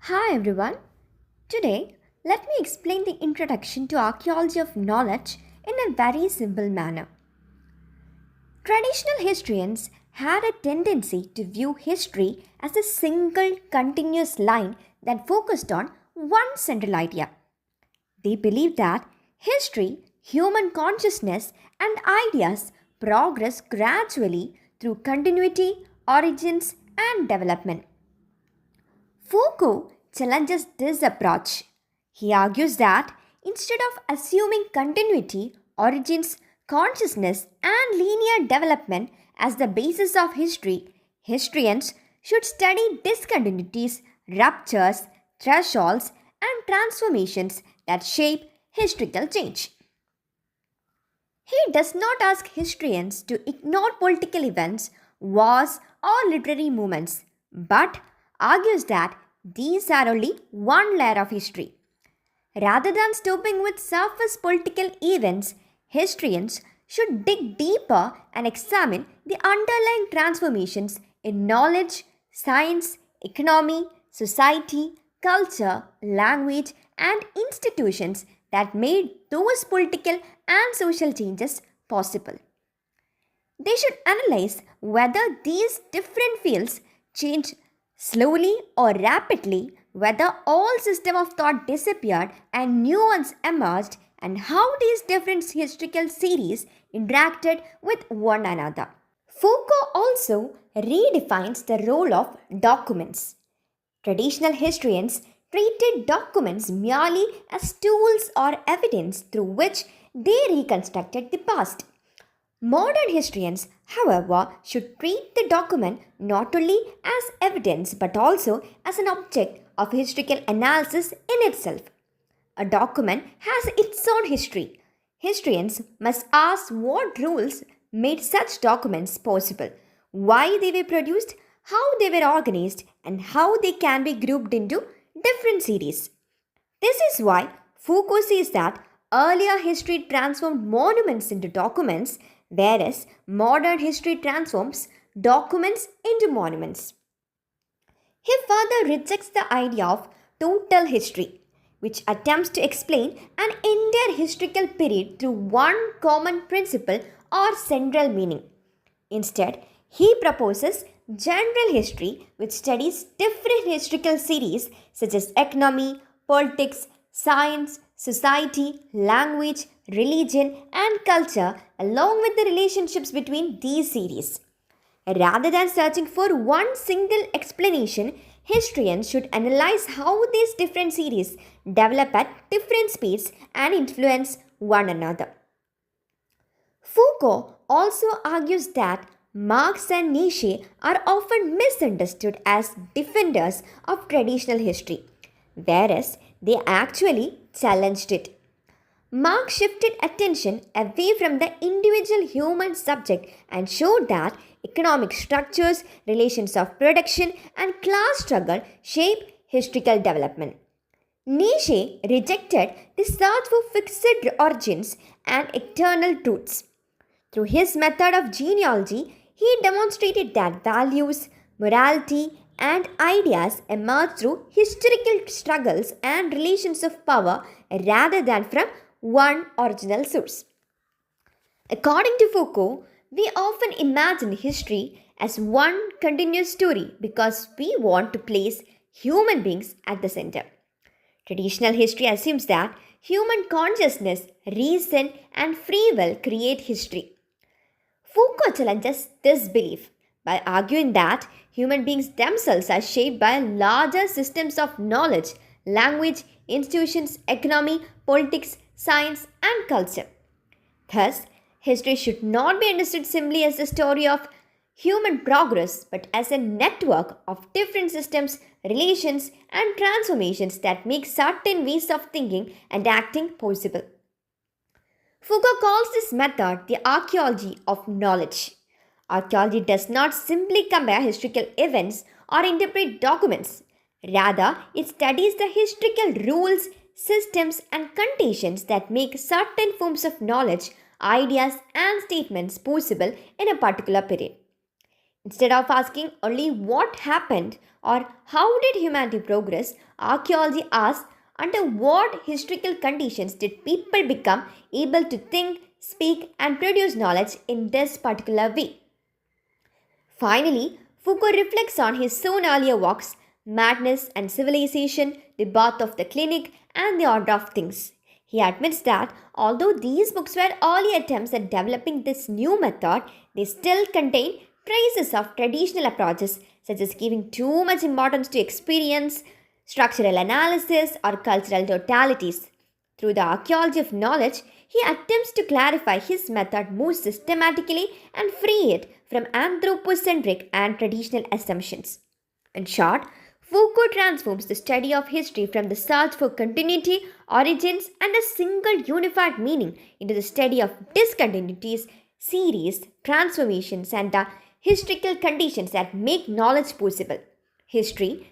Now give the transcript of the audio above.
Hi everyone. Today, let me explain the introduction to archaeology of knowledge in a very simple manner. Traditional historians had a tendency to view history as a single continuous line that focused on one central idea. They believed that history, human consciousness, and ideas progress gradually through continuity, origins, and development. Foucault challenges this approach. He argues that instead of assuming continuity, origins, consciousness, and linear development as the basis of history, historians should study discontinuities, ruptures, thresholds, and transformations that shape historical change. He does not ask historians to ignore political events, wars, or literary movements, but argues that these are only one layer of history. Rather than stopping with surface political events, historians should dig deeper and examine the underlying transformations in knowledge, science, economy, society, culture, language, and institutions that made those political and social changes possible. They should analyze whether these different fields change slowly or rapidly, whether all system of thought disappeared and new ones emerged, and how these different historical series interacted with one another. Foucault also redefines the role of documents. Traditional historians treated documents merely as tools or evidence through which they reconstructed the past. Modern historians, however, should treat the document not only as evidence but also as an object of historical analysis in itself. A document has its own history. Historians must ask what rules made such documents possible, why they were produced, how they were organized, and how they can be grouped into different series. This is why Foucault says that earlier history transformed monuments into documents, whereas modern history transforms documents into monuments. He further rejects the idea of total history, which attempts to explain an entire historical period through one common principle or central meaning. Instead, he proposes general history, which studies different historical series such as economy, politics, science, society, language, religion, and culture, along with the relationships between these series. Rather than searching for one single explanation, historians should analyze how these different series develop at different speeds and influence one another. Foucault also argues that Marx and Nietzsche are often misunderstood as defenders of traditional history, whereas they actually challenged it. Marx shifted attention away from the individual human subject and showed that economic structures, relations of production, and class struggle shape historical development. Nietzsche rejected the search for fixed origins and eternal truths. Through his method of genealogy, he demonstrated that values, morality, and ideas emerge through historical struggles and relations of power rather than from one original source. According to Foucault, we often imagine history as one continuous story because we want to place human beings at the center. Traditional history assumes that human consciousness, reason, and free will create history. Foucault challenges this belief by arguing that human beings themselves are shaped by larger systems of knowledge, language, institutions, economy, politics, science, and culture. Thus, history should not be understood simply as the story of human progress, but as a network of different systems, relations, and transformations that make certain ways of thinking and acting possible. Foucault calls this method the archaeology of knowledge. Archaeology does not simply compare historical events or interpret documents. Rather, it studies the historical rules, systems, and conditions that make certain forms of knowledge, ideas, and statements possible in a particular period. Instead of asking only what happened or how did humanity progress, archaeology asks under what historical conditions did people become able to think, speak, and produce knowledge in this particular way. Finally, Foucault reflects on his soon earlier works, Madness and Civilization, The Birth of the Clinic, and The Order of Things. He admits that although these books were early attempts at developing this new method, they still contain traces of traditional approaches such as giving too much importance to experience, structural analysis, or cultural totalities. Through the archaeology of knowledge, he attempts to clarify his method more systematically and free it from anthropocentric and traditional assumptions. In short, Foucault transforms the study of history from the search for continuity, origins, and a single unified meaning into the study of discontinuities, series, transformations, and the historical conditions that make knowledge possible. History